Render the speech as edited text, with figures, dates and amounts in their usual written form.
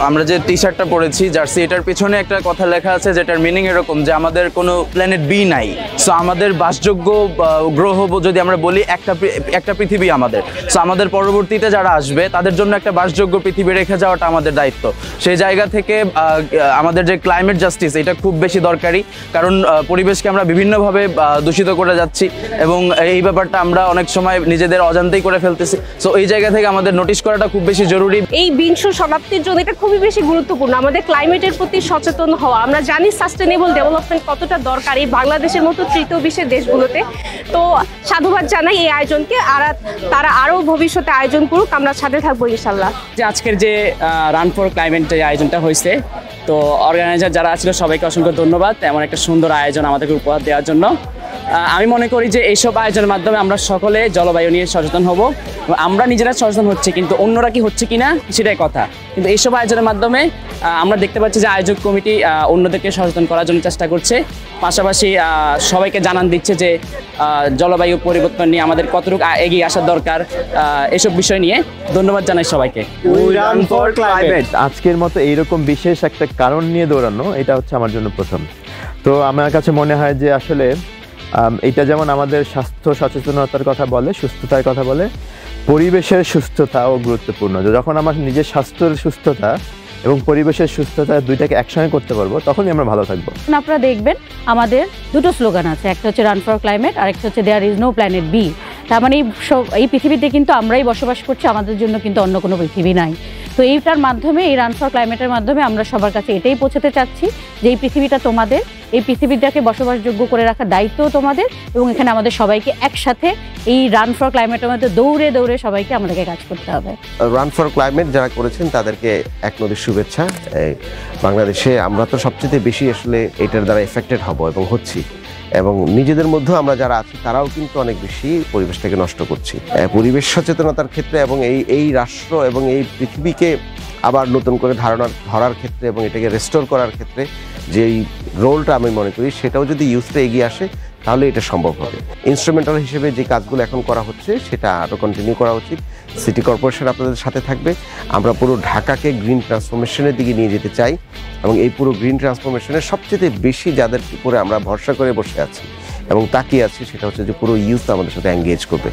আমরা যে টি শার্টটা পরেছি জার্সি, এটার পিছনে একটা কথা লেখা আছে যেটার মিনিং এরকম যে আমাদের কোনো প্ল্যানেট বি নাই। সো আমাদের বাসযোগ্য গ্রহ যদি আমরা বলি একটা পৃথিবী আমাদের। সো আমাদের পরবর্তীতে যারা আসবে তাদের জন্য একটা বাসযোগ্য পৃথিবী রেখে যাওয়াটা আমাদের দায়িত্ব। সেই জায়গা থেকে আমাদের যে ক্লাইমেট জাস্টিস এটা খুব বেশি দরকারি, কারণ পরিবেশকে আমরা বিভিন্নভাবে দূষিত করে যাচ্ছি এবং এই ব্যাপারটা আমরা অনেক সময় নিজেদের অজান্তেই করে ফেলতেছি। সো এই জায়গা থেকে আমাদের নোটিশ করাটা খুব বেশি জরুরি। এই বিংশ শতাব্দীর জন্য এটা খুবই বেশি গুরুত্বপূর্ণ, আমাদের ক্লাইমেটের প্রতি সচেতন হওয়া। আমরা জানি সাস্টেনেবল ডেভেলপমেন্ট কতটা দরকার এই বাংলাদেশের মতো তৃতীয় বিশ্বের দেশগুলোতে। তো সাধুবাদ জানাই এই আয়োজনকে, আর তারা আরও ভবিষ্যতে আয়োজন করুক, আমরা সাথে থাকবো ইনশাল্লাহ। যে আজকের যে রান ফর ক্লাইমেট যে আয়োজনটা হয়েছে, তো অর্গানাইজার যারা ছিল সবাইকে অসংখ্য ধন্যবাদ এমন একটা সুন্দর আয়োজন আমাদেরকে উপহার দেওয়ার জন্য। আমি মনে করি যে এইসব আয়োজনের মাধ্যমে আমরা সকলে জলবায়ু নিয়ে সচেতন হব। আমরা নিজেরা সচেতন হচ্ছি, কিন্তু অন্যরা কি হচ্ছে কিনা সেটাই কথা। কিন্তু এইসব আয়োজনের মাধ্যমে আমরা দেখতে পাচ্ছি যে আয়োজক কমিটি অন্যদেরকে সচেতন করার জন্য চেষ্টা করছে, পাশাপাশি সবাইকে জানান দিচ্ছে যে জলবায়ু পরিবর্তন নিয়ে আমাদের কতটুকু এগিয়ে আসার দরকার, এসব বিষয় নিয়ে। ধন্যবাদ জানাই সবাইকে। রান ফর ক্লাইমেট আজকের মতো এইরকম বিশেষ একটা কারণ নিয়ে দৌড়ানো, এটা হচ্ছে আমার জন্য প্রথম। তো আমার কাছে মনে হয় যে আসলে এটা যেমন আমাদের স্বাস্থ্য সচেতনতার কথা বলে, সুস্থতার কথা বলে, পরিবেশের সুস্থতাও গুরুত্বপূর্ণ। যখন আমার নিজের স্বাস্থ্যের সুস্থতা এবং পরিবেশের সুস্থতা দুইটাকে একসঙ্গে করতে পারবো, তখনই আমরা ভালো থাকবো। আপনারা দেখবেন আমাদের দুটো স্লোগান আছে, একটা হচ্ছে রান ফর ক্লাইমেট আর একটা হচ্ছে there is no planet B. তার মানে এই পৃথিবীতে কিন্তু আমরাই বসবাস করছি, আমাদের জন্য কিন্তু অন্য কোনো পৃথিবী নাই। তো এইটার মাধ্যমে, এই রান ফর ক্লাইমেটের মাধ্যমে আমরা সবার কাছে এটাই পৌঁছাতে চাচ্ছি যে এই পৃথিবীটা তোমাদের, এই পৃথিবীটাকে বসবাসযোগ্য করে রাখার দায়িত্বও তোমাদের, এবং এখানে আমাদের সবাইকে একসাথে এই রান ফর ক্লাইমেটের মধ্যে দৌড়ে দৌড়ে সবাইকে আমাদেরকে কাজ করতে হবে। রান ফর ক্লাইমেট যারা করেছেন তাদেরকে এক নদীর শুভেচ্ছা। বাংলাদেশে আমরা তো সবচেয়ে বেশি আসলে এটার দ্বারা এফেক্টেড হব এবং হচ্ছি, এবং নিজেদের মধ্যেও আমরা যারা আছি তারাও কিন্তু অনেক বেশি পরিবেশটাকে নষ্ট করছি। পরিবেশ সচেতনতার ক্ষেত্রে এবং এই রাষ্ট্র এবং এই পৃথিবীকে আবার নতুন করে ধরার ক্ষেত্রে এবং এটাকে রেস্টোর করার ক্ষেত্রে যেই রোলটা আমি মনে করি, সেটাও যদি ইউথরা এগিয়ে আসে তাহলে এটা সম্ভব হবে। ইনস্ট্রুমেন্টাল হিসেবে যে কাজগুলো এখন করা হচ্ছে সেটা আরও কন্টিনিউ করা উচিত। সিটি কর্পোরেশন আপনাদের সাথে থাকবে। আমরা পুরো ঢাকাকে গ্রিন ট্রান্সফরমেশনের দিকে নিয়ে যেতে চাই, এবং এই পুরো গ্রিন ট্রান্সফরমেশনের সবচেয়ে বেশি যাদের উপরে আমরা ভরসা করে বসে আছি এবং তাকিয়ে আছি, সেটা হচ্ছে যে পুরো ইউথ আমাদের সাথে এঙ্গেজ করবে।